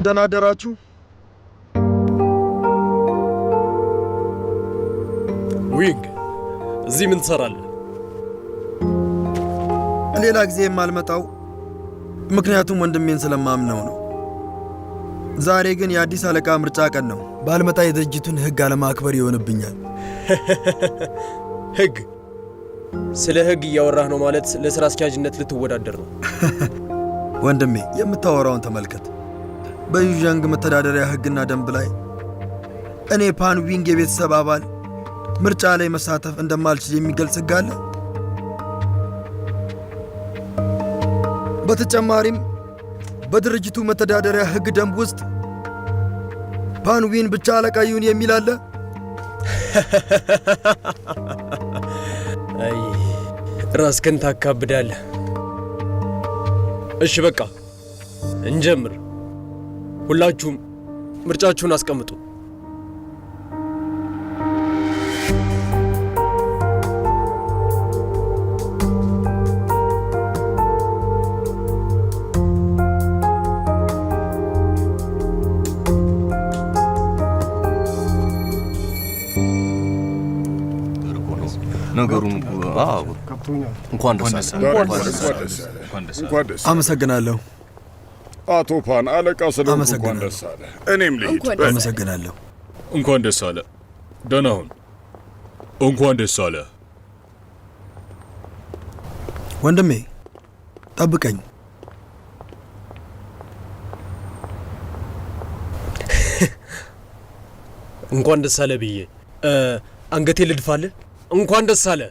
ደህና አደራችሁ። ዊንግ እዚህ ምን ትሰራለህ? ሌላ ጊዜ የማልመጣው ምክንያቱም ወንድሜን ስለማምነው ነው። ዛሬ ግን የአዲስ አለቃ ምርጫ ቀን ነው። ባልመጣ የድርጅቱን ሕግ አለማክበር ይሆንብኛል። ሕግ? ስለ ሕግ እያወራህ ነው ማለት ለሥራ አስኪያጅነት ልትወዳደር ነው? ወንድሜ የምታወራውን ተመልከት። በዩዣንግ መተዳደሪያ ሕግና ደንብ ላይ እኔ ፓን ዊንግ የቤተሰብ አባል ምርጫ ላይ መሳተፍ እንደማልችል የሚገልጽ ሕግ አለ። በተጨማሪም በድርጅቱ መተዳደሪያ ሕግ ደንብ ውስጥ ፓን ዊን ብቻ አለቃ ይሁን የሚል አለ። አይ ራስህን ታካብዳለህ። እሺ በቃ እንጀምር። ሁላችሁም ምርጫችሁን አስቀምጡ። ነገሩን እንኳን ደስ አመሰግናለሁ አቶ ፓን አለቃ ስለሆንኩ እንኳን ደስ አለ። እኔም ልሂድ። አመሰግናለሁ። እንኳን ደስ አለ። ደህና ሁን። እንኳን ደስ አለ ወንድሜ። ጠብቀኝ። እንኳን ደስ አለ ብዬ አንገቴ ልድፋለህ? እንኳን ደስ አለ።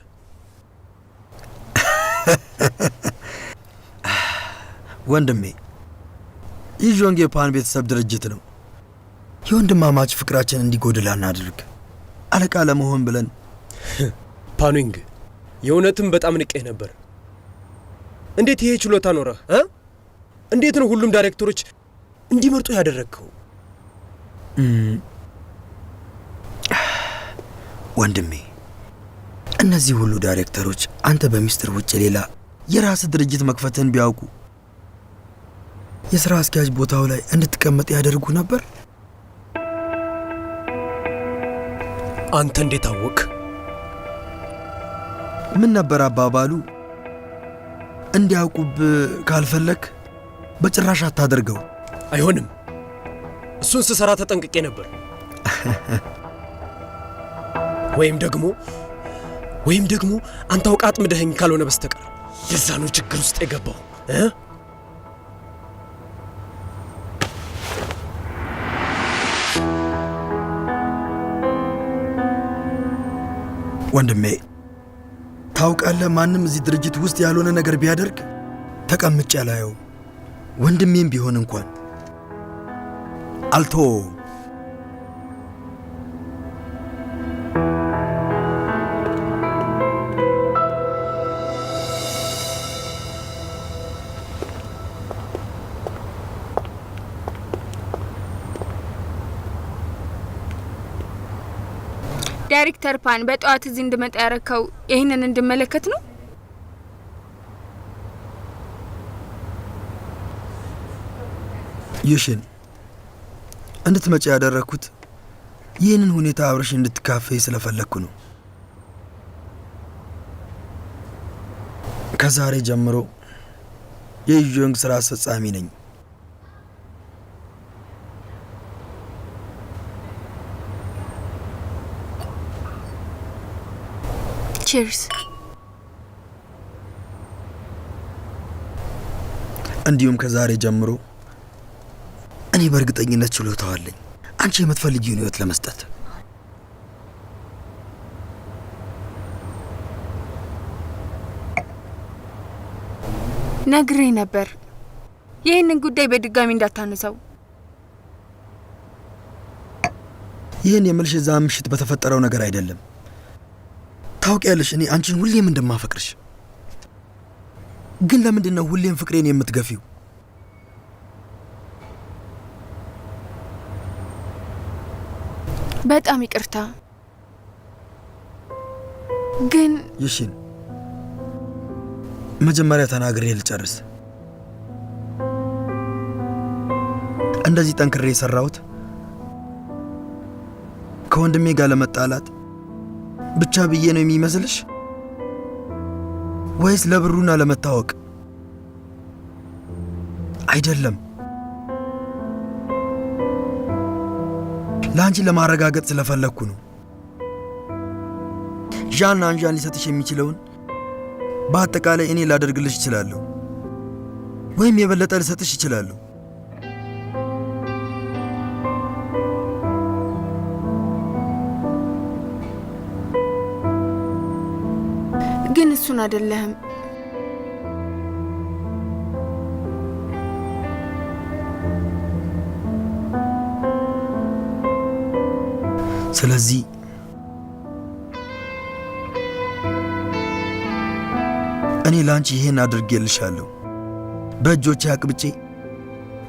ወንድሜ ይዦንግ የፓን ቤተሰብ ድርጅት ነው። የወንድማማች ፍቅራችን እንዲጎድል አናድርግ። አለቃ ለመሆን ብለን ፓንዊንግ፣ የእውነትም በጣም ንቄህ ነበር። እንዴት ይሄ ችሎታ ኖረህ? እንዴት ነው ሁሉም ዳይሬክተሮች እንዲመርጡ ያደረግከው? ወንድሜ እነዚህ ሁሉ ዳይሬክተሮች አንተ በሚስጥር ውጭ ሌላ የራስ ድርጅት መክፈትን ቢያውቁ የሥራ አስኪያጅ ቦታው ላይ እንድትቀመጥ ያደርጉ ነበር። አንተ እንዴት አወቅ? ምን ነበር አባባሉ? እንዲያውቁብ ካልፈለክ በጭራሽ አታደርገው። አይሆንም። እሱን ስሰራ ተጠንቅቄ ነበር። ወይም ደግሞ አንተ አውቃ አጥምደኸኝ ካልሆነ በስተቀር የዛ ነው ችግር ውስጥ የገባው። ወንድሜ ታውቃለህ፣ ማንም እዚህ ድርጅት ውስጥ ያልሆነ ነገር ቢያደርግ ተቀምጬ አላየው። ወንድሜም ቢሆን እንኳን አልተወውም። ዳይሬክተር ፓን በጠዋት እዚህ እንድመጣ ያረከው ይህንን እንድመለከት ነው? ይሽን እንድትመጪ ያደረኩት ይህንን ሁኔታ አብረሽ እንድትካፈይ ስለፈለግኩ ነው። ከዛሬ ጀምሮ የዩዦንግ ስራ አስፈጻሚ ነኝ። ቺርስ። እንዲሁም ከዛሬ ጀምሮ እኔ በእርግጠኝነት ችሎታው አለኝ አንቺ የምትፈልጊውን ህይወት ለመስጠት። ነግሬ ነበር ይህንን ጉዳይ በድጋሚ እንዳታነሳው። ይህን የምልሽ እዛ ምሽት በተፈጠረው ነገር አይደለም። ታውቂያለሽ እኔ አንቺን ሁሌም እንደማፈቅርሽ። ግን ለምንድን ነው ሁሌም ፍቅሬን የምትገፊው? በጣም ይቅርታ ግን ይሽን መጀመሪያ ተናግሬ ልጨርስ። እንደዚህ ጠንክሬ የሰራሁት ከወንድሜ ጋር ለመጣላት ብቻ ብዬ ነው የሚመስልሽ? ወይስ ለብሩና ለመታወቅ? አይደለም፣ ለአንቺ ለማረጋገጥ ስለፈለግኩ ነው። ዣን አንዣን ሊሰጥሽ የሚችለውን በአጠቃላይ እኔ ላደርግልሽ እችላለሁ፣ ወይም የበለጠ ልሰጥሽ እችላለሁ። ግን እሱን አይደለህም። ስለዚህ እኔ ላንቺ ይሄን አድርጌልሻለሁ። በእጆቼ አቅብጬ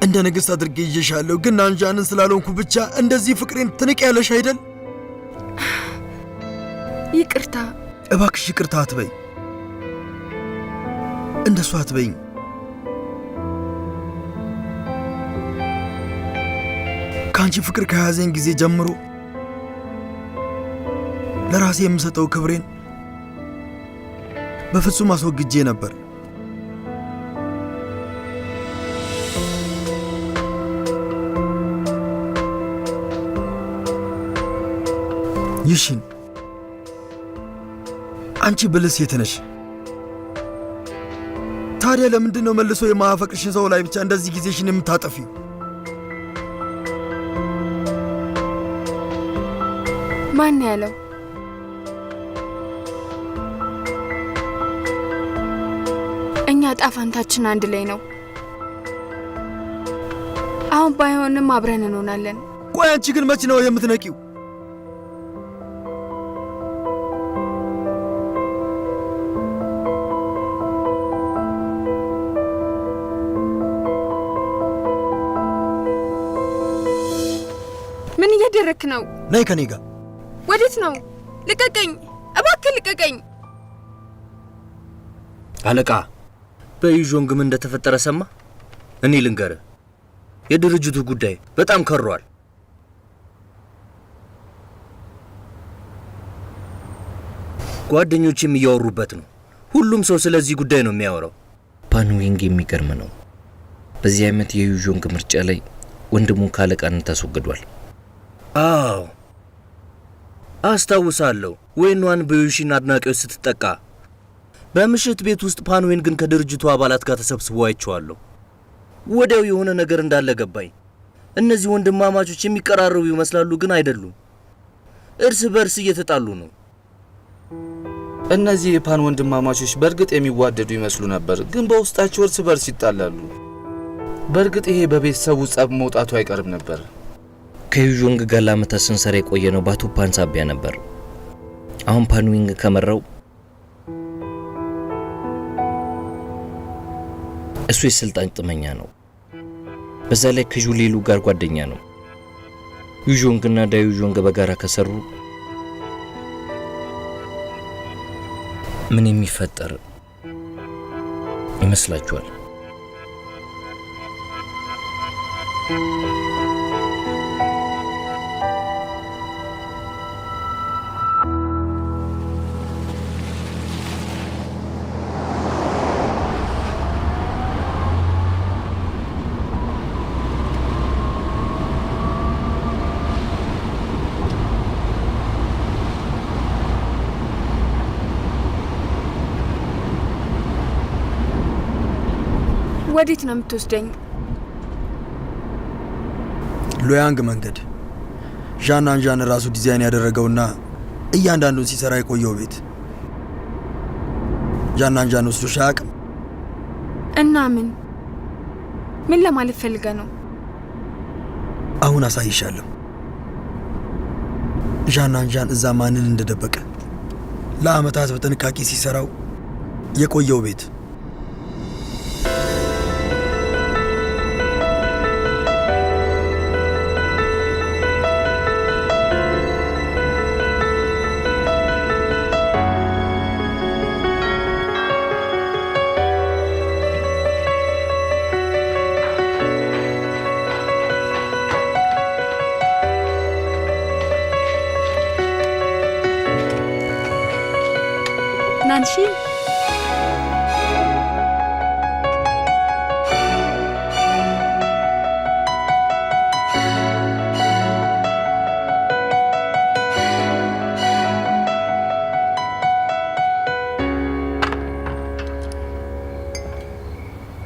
እንደ ንግሥት አድርጌ ይዤሻለሁ። ግን አንዣንን ስላልሆንኩ ብቻ እንደዚህ ፍቅሬን ትንቂያለሽ አይደል? ይቅርታ። እባክሽ ይቅርታ አትበይ። እንደሱ አትበይኝ። ከአንቺ ፍቅር ከያዘኝ ጊዜ ጀምሮ ለራሴ የምሰጠው ክብሬን በፍጹም አስወግጄ ነበር። ይሽን አንቺ ብልህ ሴት ነሽ። ታዲያ ለምንድን ነው መልሶ የማያፈቅርሽን ሰው ላይ ብቻ እንደዚህ ጊዜሽን የምታጠፊው? ማን ያለው? እኛ ጣፋንታችን አንድ ላይ ነው። አሁን ባይሆንም አብረን እንሆናለን። ቆይ አንቺ ግን መች ነው የምትነቂው? ምን እያደረክ ነው? ነይ ከኔ ጋር። ወዴት ነው? ልቀቀኝ እባክህ ልቀቀኝ። አለቃ በዩዦንግ ምን እንደተፈጠረ ሰማ? እኔ ልንገርህ፣ የድርጅቱ ጉዳይ በጣም ከሯል። ጓደኞችም እያወሩበት ነው። ሁሉም ሰው ስለዚህ ጉዳይ ነው የሚያወራው። ፓንዊንግ የሚገርም ነው። በዚህ ዓመት የዩዦንግ ምርጫ ላይ ወንድሙን ካለቃነት አስወግዷል። አዎ አስታውሳለሁ። ወይኗን በዩሺን አድናቂዎች ስትጠቃ በምሽት ቤት ውስጥ ፓንዊንግን ከድርጅቱ አባላት ጋር ተሰብስቦ አይቼዋለሁ። ወዲያው የሆነ ነገር እንዳለ ገባኝ። እነዚህ ወንድማማቾች የሚቀራረቡ ይመስላሉ፣ ግን አይደሉም። እርስ በርስ እየተጣሉ ነው። እነዚህ የፓን ወንድማማቾች በእርግጥ የሚዋደዱ ይመስሉ ነበር፣ ግን በውስጣቸው እርስ በርስ ይጣላሉ። በእርግጥ ይሄ በቤተሰቡ ጸብ መውጣቱ አይቀርም ነበር። ከዩዦንግ ጋር ለዓመታት ስንሰራ የቆየነው በአቶ ፓን ሳቢያ ነበር። አሁን ፓንዊንግ ከመራው እሱ የስልጣን ጥመኛ ነው። በዛ ላይ ከጁሌሉ ጋር ጓደኛ ነው። ዩዦንግና ዳዩዦንግ በጋራ ከሰሩ ምን የሚፈጠር ይመስላችኋል? ወዴት ነው የምትወስደኝ? ሎያንግ መንገድ። ዣን አንዣን ራሱ ዲዛይን ያደረገውና እያንዳንዱን ሲሰራ የቆየው ቤት። ዣን አንዣን ወስዶሽ አያውቅም? እና ምን ለማለት ፈልገ ነው? አሁን አሳይሻለሁ። ዣን አንዣን እዛ ማንን እንደደበቀ ለዓመታት በጥንቃቄ ሲሰራው የቆየው ቤት። ናንሺ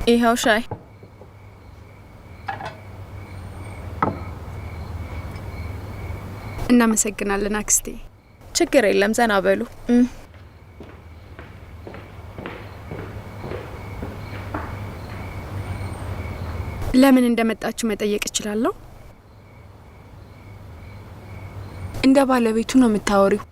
ይኸው ሻይ። እናመሰግናለን አክስቴ። ችግር የለም፣ ዘና በሉ። ለምን እንደመጣችሁ መጠየቅ እችላለሁ? እንደ ባለቤቱ ነው የምታወሪው?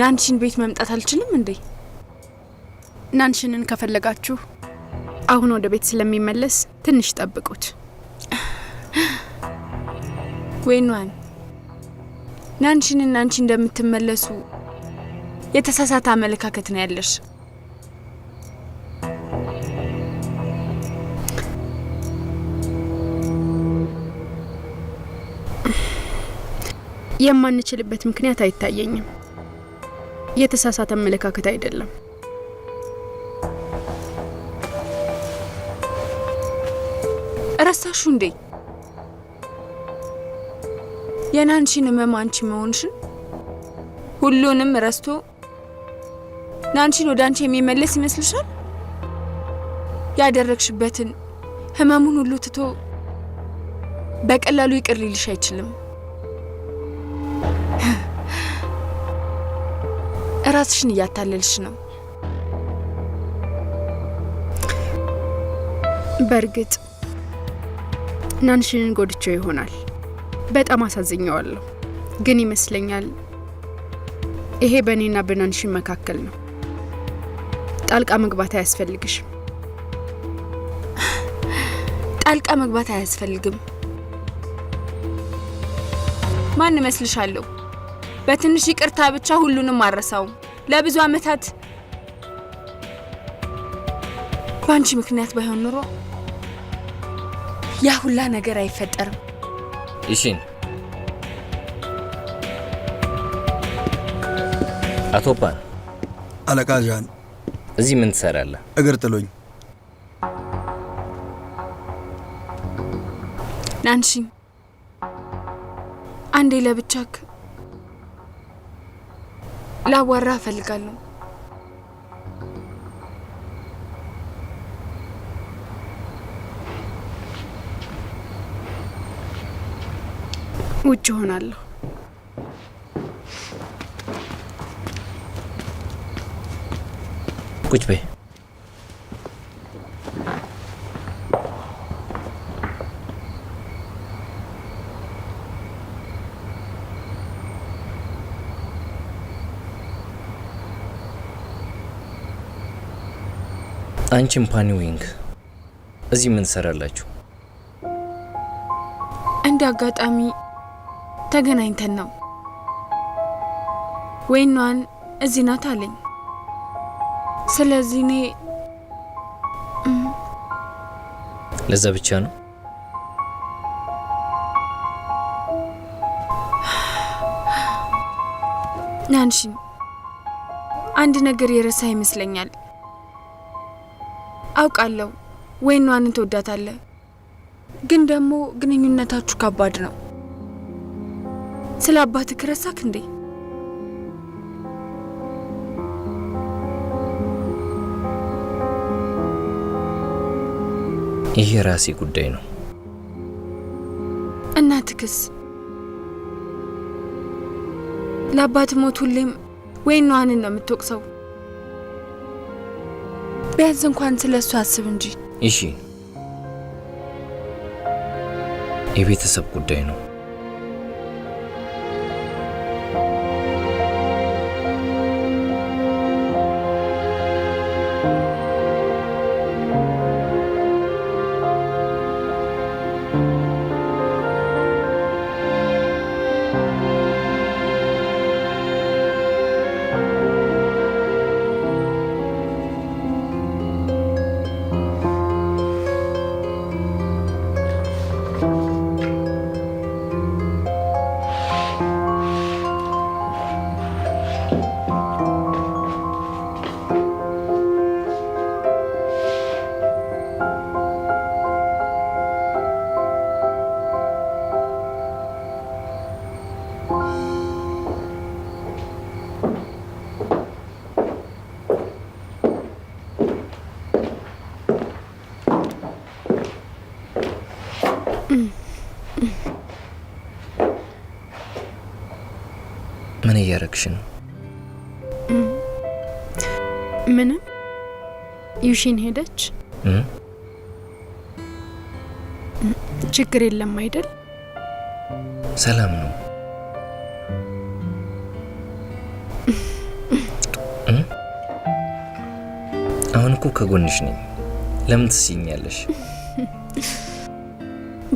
ናንሽን ቤት መምጣት አልችልም እንዴ? ናንሽንን ከፈለጋችሁ አሁን ወደ ቤት ስለሚመለስ ትንሽ ጠብቁት። ወይኗን ናንሽንን አንቺ እንደምትመለሱ የተሳሳተ አመለካከት ነው ያለሽ። የማንችልበት ምክንያት አይታየኝም። የተሳሳተ አመለካከት አይደለም። ረሳሹ እንዴ? የናንሺን ህመም አንቺ መሆንሽን ሁሉንም ረስቶ ናንሺን ወደ አንቺ የሚመለስ ይመስልሻል? ያደረግሽበትን ህመሙን ሁሉ ትቶ በቀላሉ ይቅር ሊልሽ አይችልም። ራስሽን እያታለልሽ ነው። በእርግጥ ናንሽንን ጎድቼው ይሆናል። በጣም አሳዝኘዋለሁ። ግን ይመስለኛል ይሄ በእኔና በናንሽን መካከል ነው። ጣልቃ መግባት አያስፈልግሽም። ጣልቃ መግባት አያስፈልግም። ማን እመስልሻለሁ? በትንሽ ይቅርታ ብቻ ሁሉንም አረሳውም። ለብዙ አመታት ባንቺ ምክንያት ባይሆን ኑሮ ያ ሁላ ነገር አይፈጠርም። ይሽን አቶ ፓን። አለቃ ዣን፣ እዚህ ምን ትሰራለህ? እግር ጥሎኝ። ናንሺ አንዴ ለብቻክ ላዋራ እፈልጋለሁ። ውጭ ሆናለሁ። ቁጭ በይ። አንቺም ፓኒ ዊንግ እዚህ ምን ትሰራላችሁ? እንደ አጋጣሚ ተገናኝተን ነው። ወይኗን እዚህ ናት አለኝ። ስለዚህ እኔ ለዛ ብቻ ነው? ናንሺ አንድ ነገር የረሳ ይመስለኛል። አውቃለሁ ወይኗን ትወዳታለህ፣ ግን ደግሞ ግንኙነታችሁ ከባድ ነው። ስለ አባትህ ረሳክ እንዴ? ይህ የራሴ ጉዳይ ነው። እናትክስ? ለአባት ሞት ሁሌም ወይኗንን ነው የምትወቅሰው። ቢያንስ እንኳን ስለ እሱ አስብ እንጂ። እሺ፣ የቤተሰብ ጉዳይ ነው። ምን እያረግሽ ነው? ምንም። ዩሺን ሄደች። ችግር የለም አይደል? ሰላም ነው። አሁን እኮ ከጎንሽ ነኝ። ለምን ትስኛለሽ?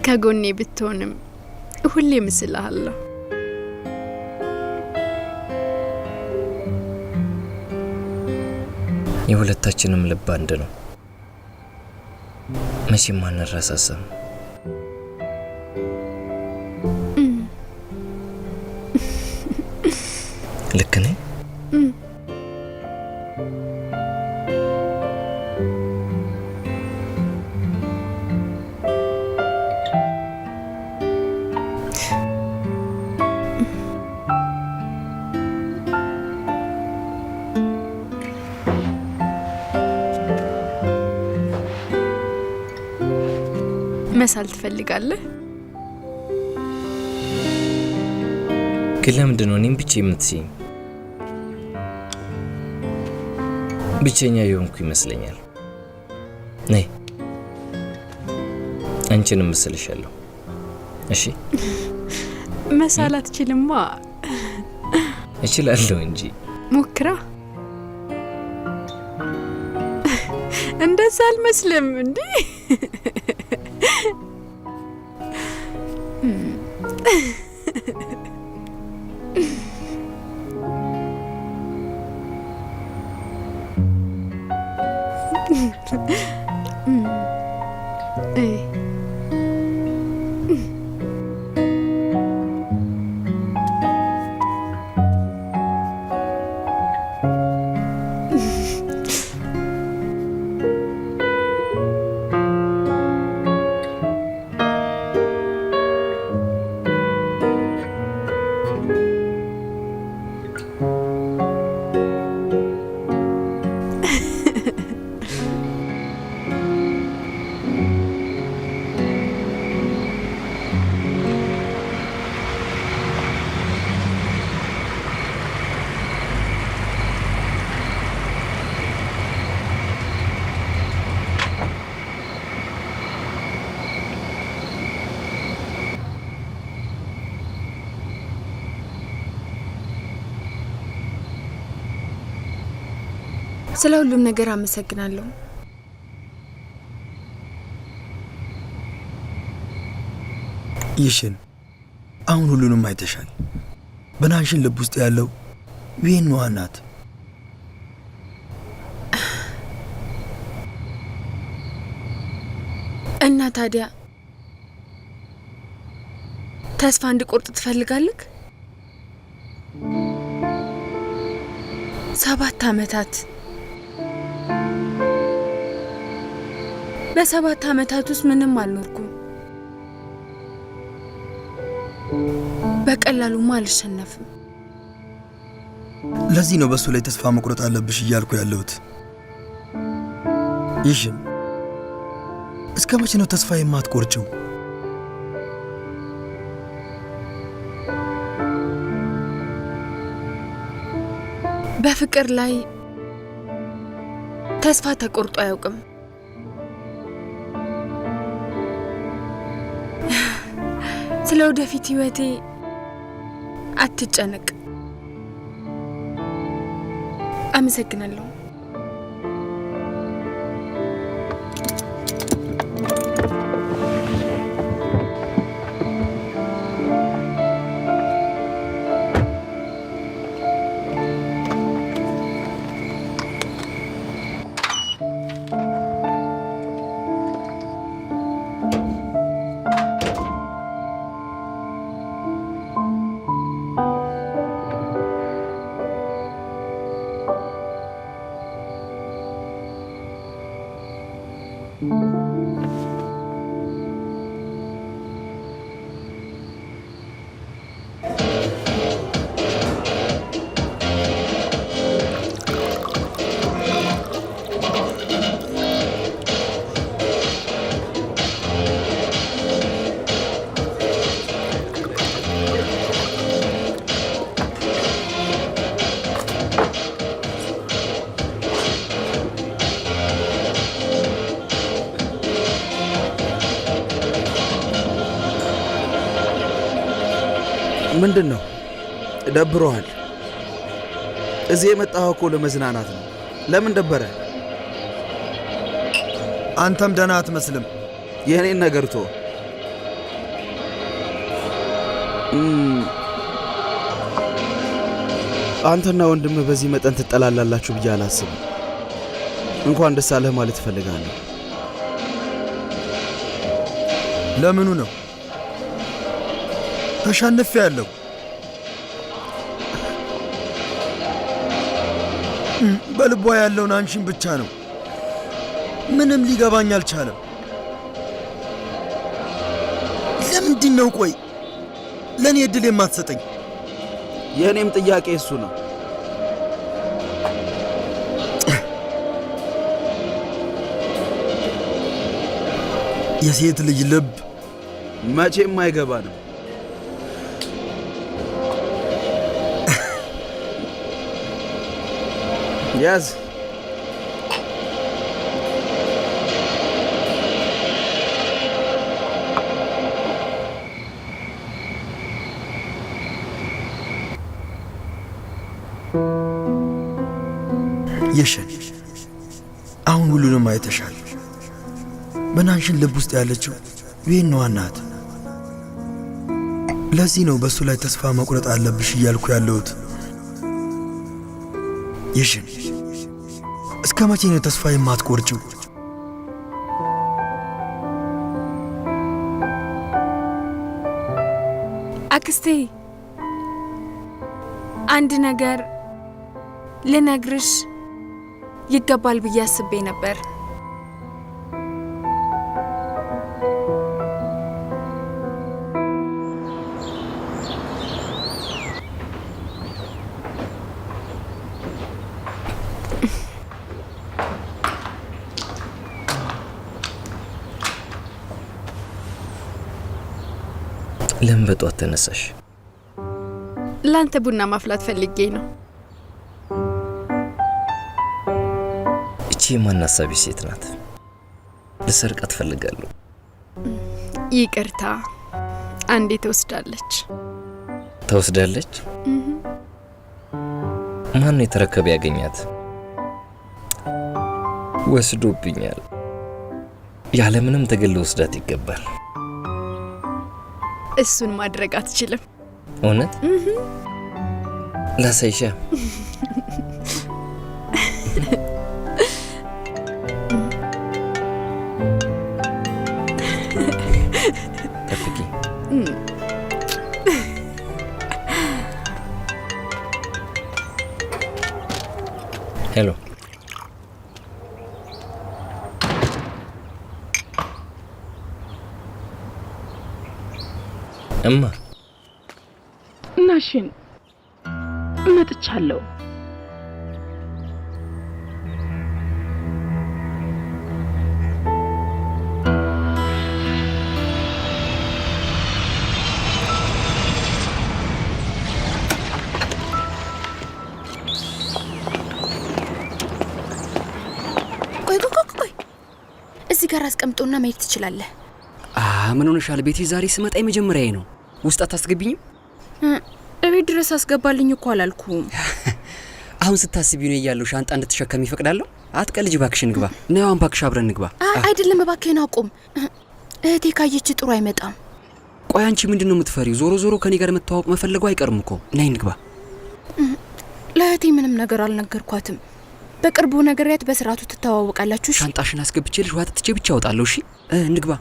ከጎኔ ብትሆንም ሁሌ ምስልሃለሁ። የሁለታችንም ልብ አንድ ነው። መቼም አንረሳሳም። ልክ ነኝ? መሳል ትፈልጋለህ? ግን ለምንድን ነው እኔም ብቻ የምትስይኝ? ብቸኛ የሆንኩ ይመስለኛል። ነይ አንቺንም ምስልሻለሁ። እሺ? መሳል አትችልማ። እችላለሁ እንጂ። ሞክራ። እንደዛ አልመስልም እንዴ? ስለ ሁሉም ነገር አመሰግናለሁ። ይሽን አሁን ሁሉንም አይተሻል። በናንሽን ልብ ውስጥ ያለው ቪንዋ ናት። እና ታዲያ ተስፋ እንድቆርጥ ትፈልጋለህ? 7 ዓመታት በ7 ዓመታት ውስጥ ምንም አልኖርኩም። በቀላሉማ አልሸነፍም። ለዚህ ነው በሱ ላይ ተስፋ መቁረጥ አለብሽ እያልኩ ያለሁት። ይሽን እስከ መቼ ነው ተስፋ የማትቆርጭው? በፍቅር ላይ ተስፋ ተቆርጦ አያውቅም። ስለ ወደፊት ህይወቴ አትጨነቅ። አመሰግናለሁ። ምንድን ነው? ደብሮሃል? እዚህ የመጣኸው እኮ ለመዝናናት ነው። ለምን ደበረ? አንተም ደህና አትመስልም። የእኔን ነገር ቶ አንተና ወንድምህ በዚህ መጠን ትጠላላላችሁ ብዬ አላስብም። እንኳን ደስ አለህ ማለት እፈልጋለሁ። ለምኑ ነው? ተሸንፌያለሁ። በልቧ ያለውን አንቺን ብቻ ነው። ምንም ሊገባኝ አልቻለም። ለምንድን ነው ቆይ ለእኔ ዕድል የማትሰጠኝ? የእኔም ጥያቄ እሱ ነው። የሴት ልጅ ልብ መቼም አይገባንም። ያዝ። የሸን አሁን ሁሉንም አይተሻል። በናንሽን ልብ ውስጥ ያለችው ዌናዋ ናት። ለዚህ ነው በእሱ ላይ ተስፋ መቁረጥ አለብሽ እያልኩ ያለሁት። የሽን እስከ መቼ ነው ተስፋ የማትቆርጭው? አክስቴ አንድ ነገር ልነግርሽ ይገባል ብዬ አስቤ ነበር። ለምን በጧት ተነሳሽ? ላንተ ቡና ማፍላት ፈልጌ ነው። እቺ የማናሳቢ ሴት ናት። ልሰርቃት ፈልጋለሁ። ይቅርታ፣ አንዴ ትወስዳለች። ተወስዳለች? ማን የተረከበ ያገኛት? ወስዶብኛል። ያለምንም ትግል ወስዳት ይገባል። እሱን ማድረግ አትችልም። እውነት? ላሳይሻ። ጠብቂ። ሄሎ እማ። ናሽን መጥቻለሁ። ቆይ እዚህ ጋር አስቀምጦና መሄድ ትችላለህ። ምን ሆነሻል? ቤቴ ዛሬ ስመጣ የመጀመሪያዬ ነው። ውስጥ አታስገቢኝም? እቤት ድረስ አስገባልኝ እኮ አላልኩም። አሁን ስታስቢው ነው እያለሁ ሻንጣ እንድትሸከም ይፈቅዳለሁ? አትቀልጅ ባክሽን፣ ግባ። ነይ አሁን ባክሽ አብረን እንግባ። አይደለም እባክህን አቁም። እህቴ ካየች ጥሩ አይመጣም። ቆይ አንቺ ምንድን ነው የምትፈሪው? ዞሮ ዞሮ ከኔ ጋር መተዋወቅ መፈለጉ አይቀርም እኮ። ነይ እንግባ። ለእህቴ ምንም ነገር አልነገርኳትም። በቅርቡ ነገርያት በስርዓቱ ትተዋወቃላችሁ። ሻንጣሽን አስገብቼልሽ ውሃ ጠጥቼ ብቻ እወጣለሁ። እሺ እንግባ።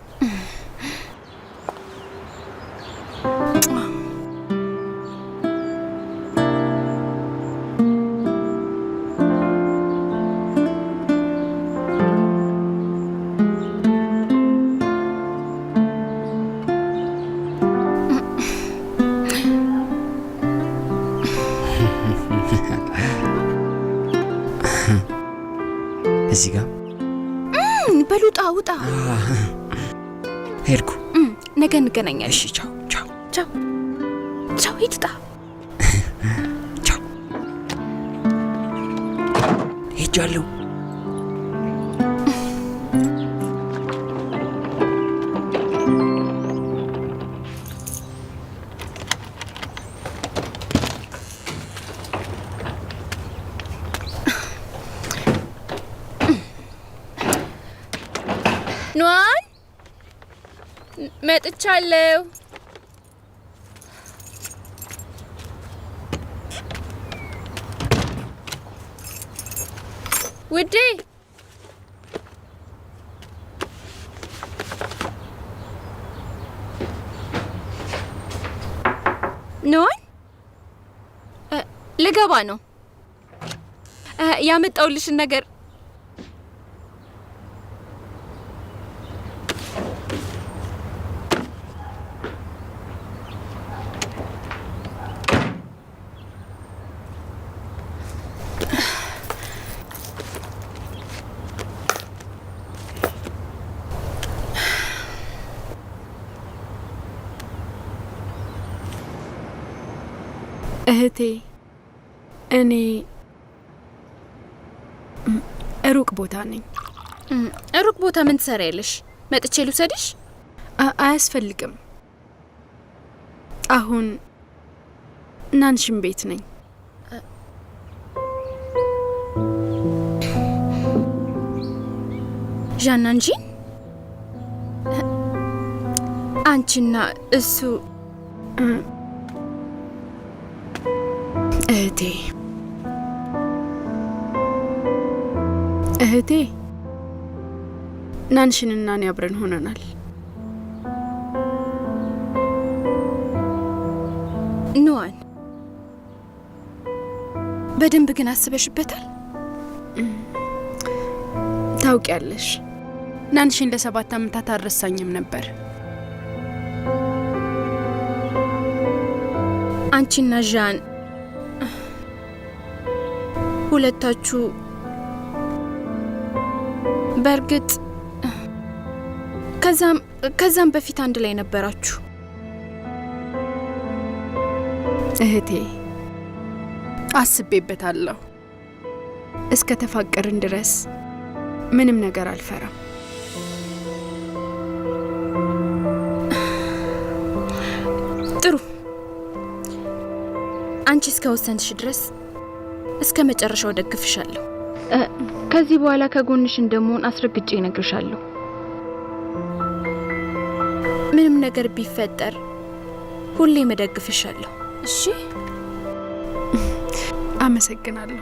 እዚህ ጋር በሉጣ ውጣ። ሄድኩ። ነገ እንገናኛለን። እሺ ቻው ቻው ቻው ቻው። ሂድጣ ቻው። ሄጃለሁ። ኗን መጥቻለሁ። ውዴ ኗን ልገባ ነው። ያመጣውልሽን ነገር እህቴ እኔ ሩቅ ቦታ ነኝ። ሩቅ ቦታ ምን ትሰሪያለሽ? መጥቼ ልውሰድሽ? አያስፈልግም። አሁን ናንሽን ቤት ነኝ። ዣናንጂ አንቺና እሱ እህቴ ናንሽንና እኔ አብረን ሆነናል። ኗን በደንብ ግን አስበሽበታል? ታውቂያለሽ ናንሽን ለ7 ዓመታት አልረሳኝም ነበር። አንቺና ዣን ሁለታችሁ በእርግጥ ከዛም በፊት አንድ ላይ ነበራችሁ። እህቴ አስቤበታለሁ። እስከ ተፋቀርን ድረስ ምንም ነገር አልፈራም። ጥሩ። አንቺ እስከ ወሰንሽ ድረስ እስከ መጨረሻው ደግፍሻለሁ። ከዚህ በኋላ ከጎንሽ እንደምሆን አስረግጬ እነግርሻለሁ። ምንም ነገር ቢፈጠር ሁሌ መደግፍሻለሁ። እሺ? አመሰግናለሁ።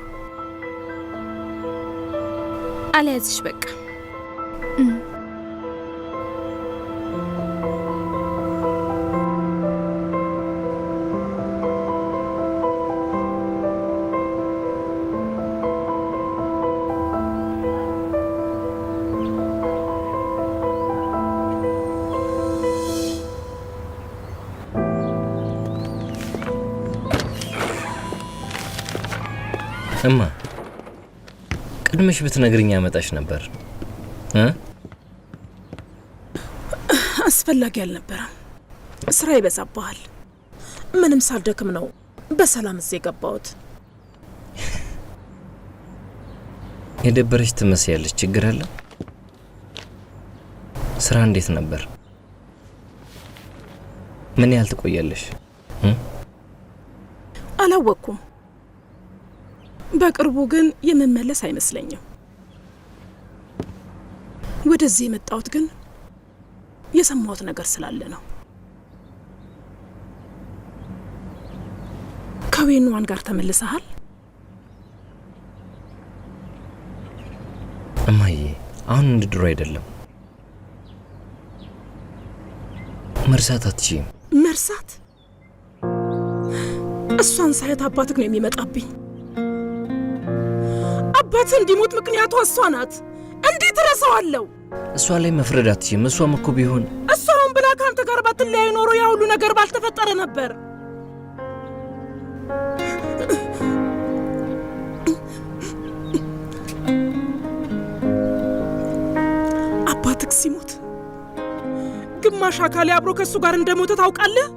አልያዝሽ በቃ። እማ ቀድመሽ ብትነግሪኝ አመጣሽ ነበር። አስፈላጊ አልነበረም። ስራ ይበዛብሃል። ምንም ሳልደክም ነው በሰላም እዚህ የገባሁት። የደበረሽ ትመስያለሽ። ችግር አለ? ስራ እንዴት ነበር? ምን ያህል ትቆያለሽ? አላወቅኩም። በቅርቡ ግን የምመለስ አይመስለኝም። ወደዚህ የመጣሁት ግን የሰማሁት ነገር ስላለ ነው። ከዌንዋን ጋር ተመልሰሃል? እማዬ አሁን እንደ ድሮ አይደለም። መርሳት አትችይም። መርሳት? እሷን ሳያት አባትህ ነው የሚመጣብኝ። አባትህ እንዲሞት ምክንያቱ እሷ ናት። እንዴት እረሳዋለሁ? እሷ ላይ መፍረድ አትችይም። እሷም እኮ ቢሆን እሷን ብላ ካንተ ጋር ባትለያይ ኖሮ ያ ሁሉ ነገር ባልተፈጠረ ነበር። አባትህ ሲሞት ግማሽ አካሌ አብሮ ከእሱ ጋር እንደሞተ ታውቃለህ?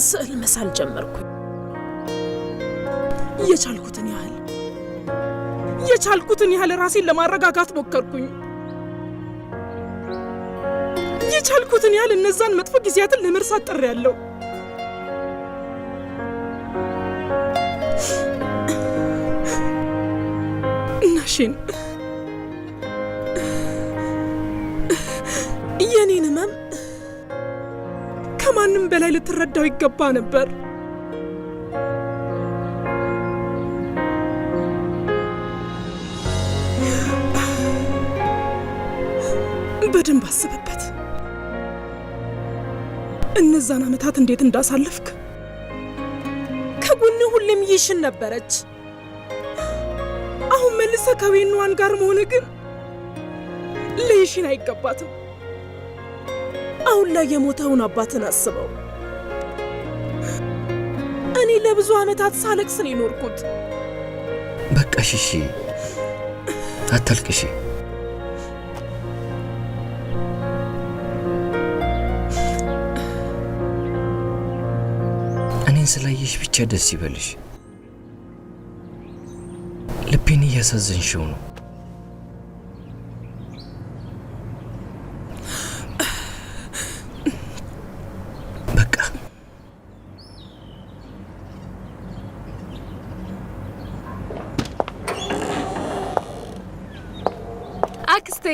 ስዕል መሳል ጀመርኩኝ። የቻልኩትን ያህል ራሴን ለማረጋጋት ሞከርኩኝ። የቻልኩትን ያህል እነዛን መጥፎ ጊዜያትን ለመርሳት ጥሬያለሁ። ናንሺን የኔን ህመም ከማንም በላይ ልትረዳው ይገባ ነበር። በደንብ አስብበት። እነዛን ዓመታት እንዴት እንዳሳለፍክ። ከጎን ሁሌም ይሽን ነበረች። አሁን መልሰህ ከዌንዋን ጋር መሆን ግን ለይሽን አይገባትም። አሁን ላይ የሞተውን አባትን አስበው። እኔ ለብዙ ዓመታት ሳለቅስ ነው የኖርኩት። በቃ እሺ፣ አታልቅሺ። እኔን ስላየሽ ብቻ ደስ ይበልሽ። ልቤን እያሳዘንሽው ነው። በቃ አክስቴ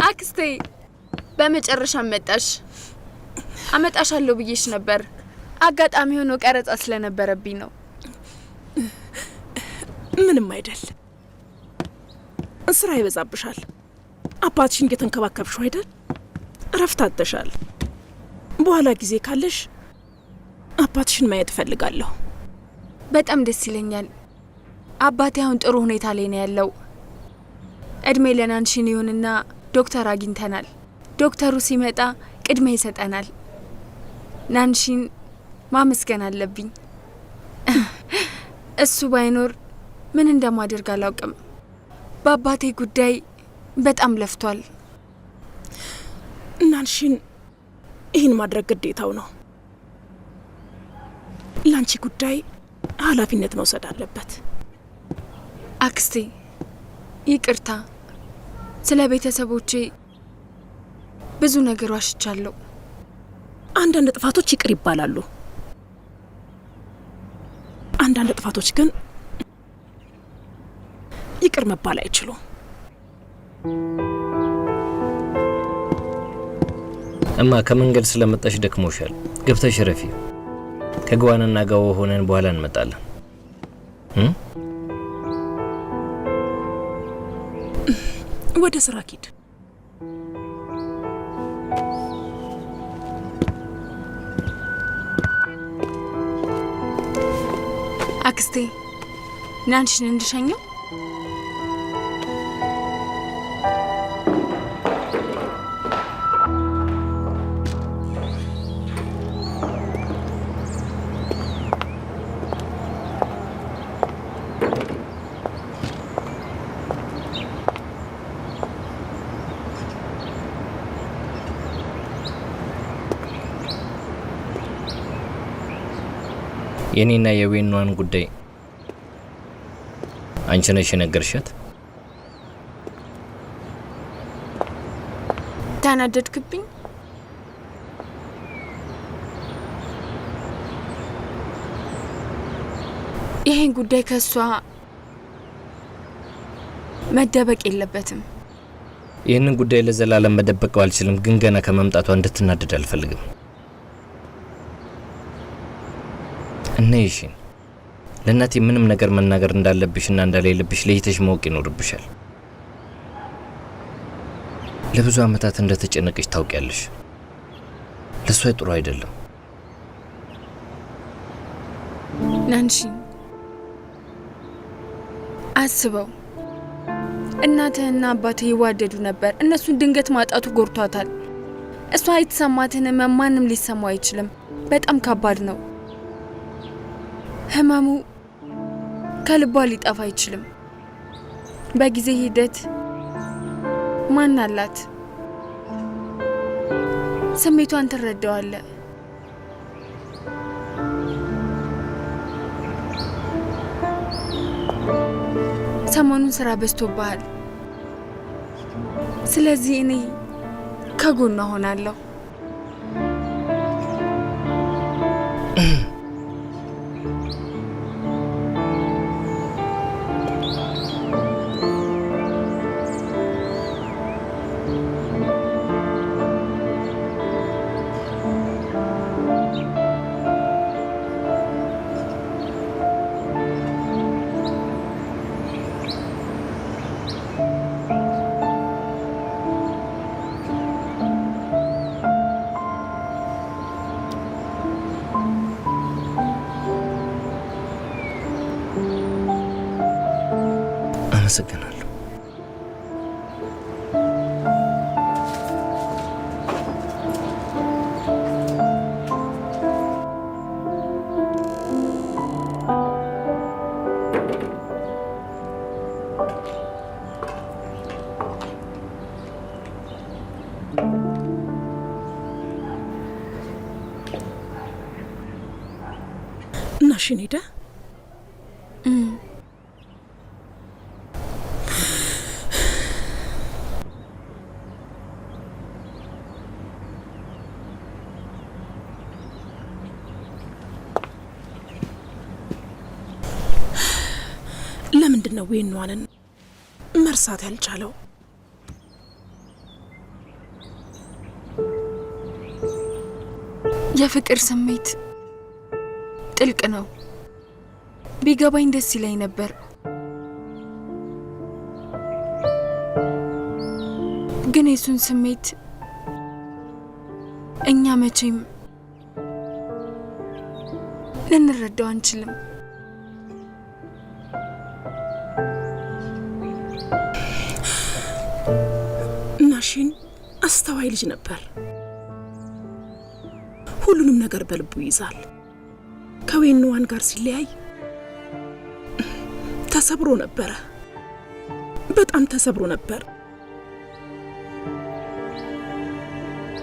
አክስቴ በመጨረሻም መጣሽ። አመጣሻለሁ ብዬሽ ነበር። አጋጣሚ ሆኖ ቀረጻ ስለነበረብኝ ነው። ምንም አይደል። ስራ ይበዛብሻል። አባትሽን እየተንከባከብሽው አይደል? እረፍት አጥተሻል። በኋላ ጊዜ ካለሽ አባትሽን ማየት እፈልጋለሁ። በጣም ደስ ይለኛል። አባቴ አሁን ጥሩ ሁኔታ ላይ ነው ያለው። እድሜ ለናንሺን ይሁንና ዶክተር አግኝተናል። ዶክተሩ ሲመጣ ቅድሜ ይሰጠናል። ናንሺን ማመስገን አለብኝ። እሱ ባይኖር ምን እንደማደርግ አላውቅም። በአባቴ ጉዳይ በጣም ለፍቷል። ናንሺን ይህን ማድረግ ግዴታው ነው። ላንቺ ጉዳይ ኃላፊነት መውሰድ አለበት። አክስቴ ይቅርታ፣ ስለ ቤተሰቦቼ ብዙ ነገር ዋሽቻለሁ። አንዳንድ ጥፋቶች ይቅር ይባላሉ። አንዳንድ ጥፋቶች ግን ይቅር መባል አይችሉም። እማ ከመንገድ ስለመጣሽ ደክሞሻል። ገብተሽ ረፊ። ከግዋንና ጋው ሆነን በኋላ እንመጣለን። ወደ ስራ ሂድ። አክስቴ ናንሺን እንድሸኘው? የኔና የዌንዋን ጉዳይ አንቺ ነሽ የነገርሻት? ተናደድክብኝ? ይሄን ጉዳይ ከሷ መደበቅ የለበትም። ይህንን ጉዳይ ለዘላለም መደበቀው አልችልም፣ ግን ገና ከመምጣቷ እንድትናደድ አልፈልግም። እሺ፣ ለእናቴ ምንም ነገር መናገር እንዳለብሽና እንደሌለብሽ ለይተሽ ማወቅ ይኖርብሻል። ለብዙ ዓመታት እንደተጨነቀሽ ታውቂያለሽ። ለሷ ጥሩ አይደለም። ናንሺን አስበው፣ እናትህና አባትህ ይዋደዱ ነበር። እነሱን ድንገት ማጣቱ ጎርቷታል። እሷ የተሰማትን ህመም ማንም ሊሰማው አይችልም። በጣም ከባድ ነው። ህመሙ ከልቧ ሊጠፋ አይችልም። በጊዜ ሂደት ማን አላት? ስሜቷን ትረዳዋለህ። ሰሞኑን ስራ በዝቶብሃል። ስለዚህ እኔ ከጎኗ ሆናለሁ። አመሰግናለሁ። ናሽን ሄደ? ለምንድነው ዌንዋንን መርሳት ያልቻለው? የፍቅር ስሜት ጥልቅ ነው። ቢገባኝ ደስ ይለኝ ነበር፣ ግን የሱን ስሜት እኛ መቼም ልንረዳው አንችልም። ናሽን አስተዋይ ልጅ ነበር። ሁሉንም ነገር በልቡ ይዛል። ከዌንዋን ጋር ሲለያይ ተሰብሮ ነበረ፣ በጣም ተሰብሮ ነበር።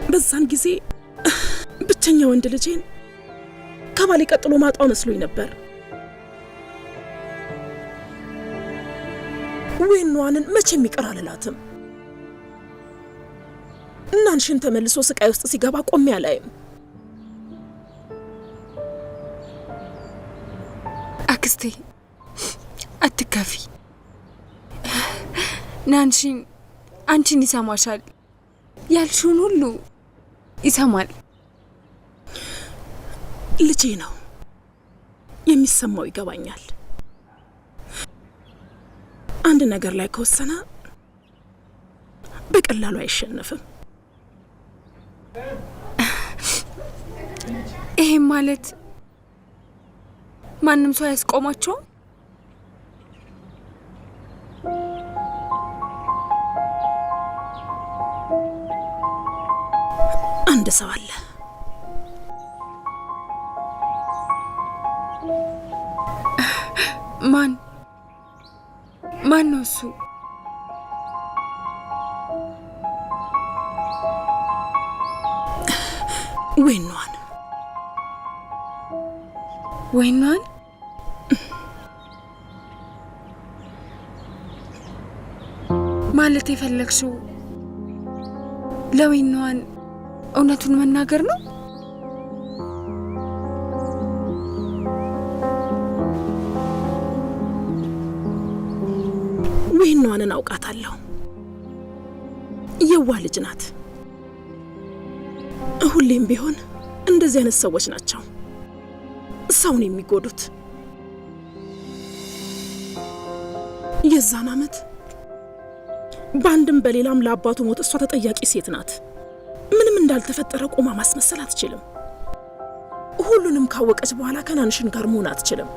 በዛን ጊዜ ብቸኛ ወንድ ልጄን ከባሌ ቀጥሎ ማጣው መስሎኝ ነበር። ዌንዋንን መቼም ይቅር አልላትም። ናንሽን ተመልሶ ስቃይ ውስጥ ሲገባ ቆሜ አላይም። አክስቴ አትከፊ። ናንሽን አንቺን ይሰማሻል፣ ያልሽውን ሁሉ ይሰማል። ልጄ ነው፣ የሚሰማው ይገባኛል። አንድ ነገር ላይ ከወሰነ በቀላሉ አይሸነፍም። ይሄም ማለት ማንም ሰው ያስቆማቸው? አንድ ሰው አለ። ማን ነው እሱ? ዌንዋን ማለት የፈለግሽው ለዌንዋን እውነቱን መናገር ነው? ዌንዋንን አውቃታለሁ። የዋ ልጅ ናት። ሁሌም ቢሆን እንደዚህ አይነት ሰዎች ናቸው ሰውን የሚጎዱት። የዛን ዓመት በአንድም በሌላም ለአባቱ ሞት እሷ ተጠያቂ ሴት ናት። ምንም እንዳልተፈጠረ ቆማ ማስመሰል አትችልም። ሁሉንም ካወቀች በኋላ ከናንሽን ጋር መሆን አትችልም።